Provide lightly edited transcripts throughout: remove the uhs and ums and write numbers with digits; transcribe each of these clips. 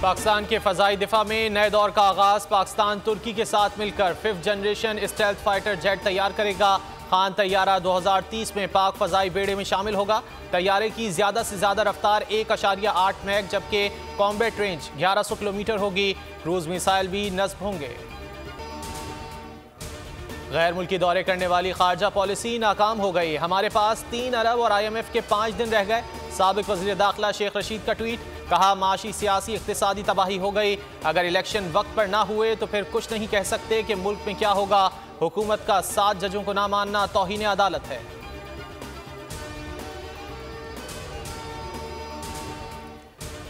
पाकिस्तान के फ़ज़ाई दिफा में नए दौर का आगाज़। पाकिस्तान तुर्की के साथ मिलकर 5th generation stealth fighter jet तैयार करेगा। खान तैयारा 2030 में पाक फ़ज़ाई बेड़े में शामिल होगा। तैयारे की ज़्यादा से ज़्यादा रफ्तार 1.8 मैक जबकि कॉम्बैट रेंज 1100 किलोमीटर होगी। क्रूज़ मिसाइल भी नस्ब होंगे। गैर मुल्की दौरे करने वाली खारजा पॉलिसी नाकाम हो गई। हमारे पास 3 अरब और IMF के 5 दिन रह गए। साबिक वज़ीर दाखिला शेख रशीद का ट्वीट, कहा माशी सियासी इक्तिसादी तबाही हो गई। अगर इलेक्शन वक्त पर ना हुए तो फिर कुछ नहीं कह सकते कि मुल्क में क्या होगा। हुकूमत का 7 जजों को ना मानना तौहीन अदालत है।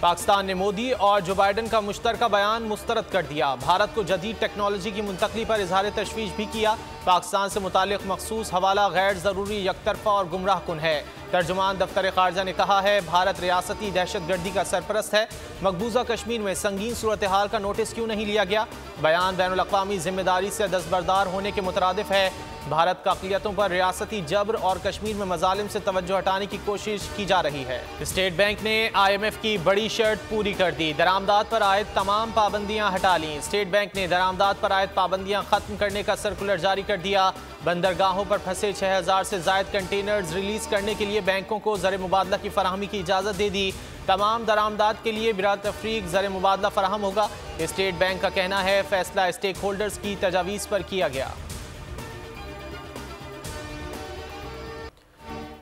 पाकिस्तान ने मोदी और जो बाइडन का मुश्तरका बयान मुस्तरद कर दिया। भारत को जदीद टेक्नोलॉजी की मुंतकली पर इजहार तशवीश भी किया। पाकिस्तान से मुतालिक मखसूस हवाला गैर ज़रूरी, यकतरफा और गुमराह कुन है। तर्जुमान दफ्तर खारजा ने कहा है भारत रियासती दहशत गर्दी का सरपरस्त है। मकबूजा कश्मीर में संगीन सूरत हाल का नोटिस क्यों नहीं लिया गया। बयान बैनुल अक़वामी जिम्मेदारी से दस्तबरदार होने के मुतरादिफ है। भारत का अक़लियतों पर रियासती जबर और कश्मीर में मजालिम से तवज्जो हटाने की कोशिश की जा रही है। स्टेट बैंक ने IMF की बड़ी शर्त पूरी कर दी। दरामदाद पर आयद तमाम पाबंदियां हटा लीं। स्टेट बैंक ने दरामदाद पर आयद पाबंदियां खत्म करने का सर्कुलर जारी कर दिया। बंदरगाहों पर फंसे 6000 से जायद कंटेनर्स रिलीज करने के लिए बैंकों को ज़र मुबादला की फराहमी की इजाज़त दे दी। तमाम दरामदाद के लिए बिला तफरीक ज़र मुबादला फराहम होगा। स्टेट बैंक का कहना है फैसला स्टेक होल्डर्स की तजावीज़ पर किया गया।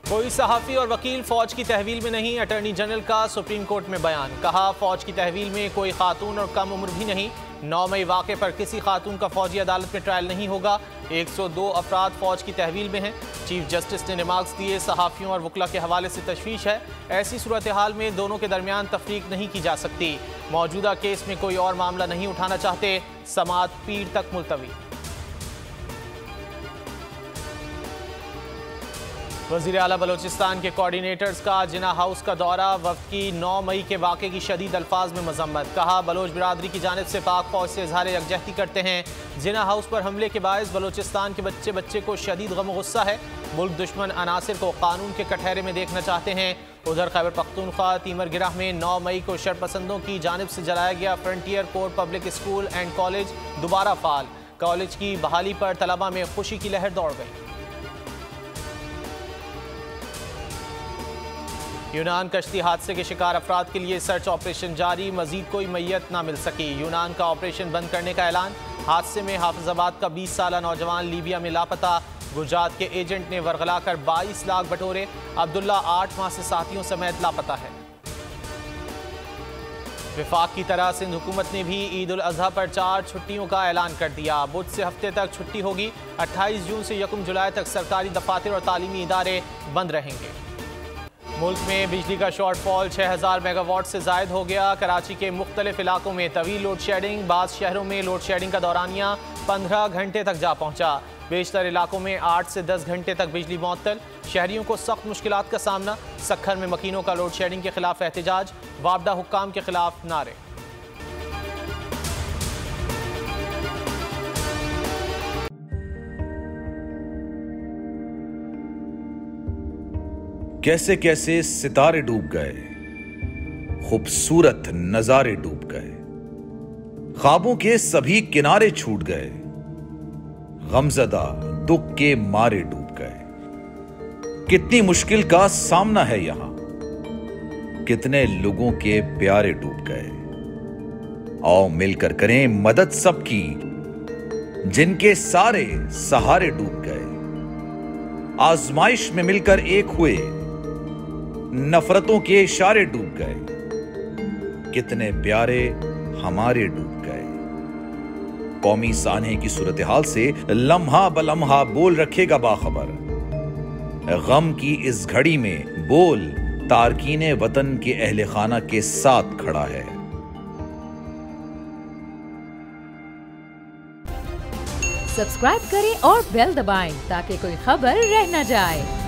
कोई सहाफ़ी और वकील फौज की तहवील में नहीं। अटॉर्नी जनरल का सुप्रीम कोर्ट में बयान, कहा फौज की तहवील में कोई खातून और कम उम्र भी नहीं। 9 मई वाक़े पर किसी खातून का फौजी अदालत में ट्रायल नहीं होगा। 102 अफराद फौज की तहवील में हैं। चीफ जस्टिस ने रिमार्क्स दिए, सहाफ़ियों और वकला के हवाले से तशवीश है। ऐसी सूरत हाल में दोनों के दरमियान तफरीक नहीं की जा सकती। मौजूदा केस में कोई और मामला नहीं उठाना चाहते। समाअत पीर तक मुलतवी। वज़ीर आला बलोचिस्तान के कोऑर्डिनेटर्स का जिना हाउस का दौरा। वफ़द की 9 मई के वाक़े की शदीद अल्फाज में मजम्मत, कहा बलोच बिरादरी की जानिब से पाक फौज से इज़हार यकजहती करते हैं। जिना हाउस पर हमले के बायस बलोचिस्तान के बच्चे को शदीद गम गुस्सा है। मुल्क दुश्मन अनासिर को कानून के कटहरे में देखना चाहते हैं। उधर खैबर पख्तूनख्वा तीमर गिराह में 9 मई को शरपसंदों की जानिब से जलाया गया frontier core public school and college दोबारा फाल। कॉलेज की बहाली पर तलबा में खुशी की लहर दौड़ गई। यूनान कश्ती हादसे के शिकार अफराद के लिए सर्च ऑपरेशन जारी। मजीद कोई मैयत ना मिल सकी। यूनान का ऑपरेशन बंद करने का ऐलान। हादसे में हाफिजाबाद का 20 साला नौजवान लीबिया में लापता। गुजरात के एजेंट ने वर्गला कर 22 लाख बटोरे। अब्दुल्ला 8 माह से साथियों समेत लापता है। विफाक की तरह सिंध हुकूमत ने भी ईद उल अजहा पर 4 छुट्टियों का ऐलान कर दिया। बुध से हफ्ते तक छुट्टी होगी। 28 जून से 1 जुलाई तक सरकारी दफातर और तालीमी इदारे बंद रहेंगे। मुल्क में बिजली का शॉर्टफॉल 6000 मेगावाट से जायद हो गया। कराची के मुख्तलिफ इलाकों में तवील लोड शेडिंग। बाज़ शहरों में लोड शेडिंग का दौरानिया 15 घंटे तक जा पहुंचा। बेशतर इलाकों में 8 से 10 घंटे तक बिजली मुअत्तल। शहरियों को सख्त मुश्किलात का सामना। सक्खर में मकीनों का लोड शेडिंग के खिलाफ एहतजाज। वापडा हुक्काम के खिलाफ नारे। कैसे कैसे सितारे डूब गए, खूबसूरत नजारे डूब गए, ख्वाबों के सभी किनारे छूट गए, गमजदा दुख के मारे डूब गए। कितनी मुश्किल का सामना है यहां, कितने लोगों के प्यारे डूब गए। आओ मिलकर करें मदद सबकी, जिनके सारे सहारे डूब गए। आजमाइश में मिलकर एक हुए, नफरतों के इशारे डूब गए। कितने प्यारे हमारे डूब गए। कौमी सानहे की सूरत हाल से लम्हा बलम्हा बोल रखेगा बाखबर। गम की इस घड़ी में बोल तारकीने वतन के अहले खाना के साथ खड़ा है। सब्सक्राइब करें और बेल दबाएं ताकि कोई खबर रह न जाए।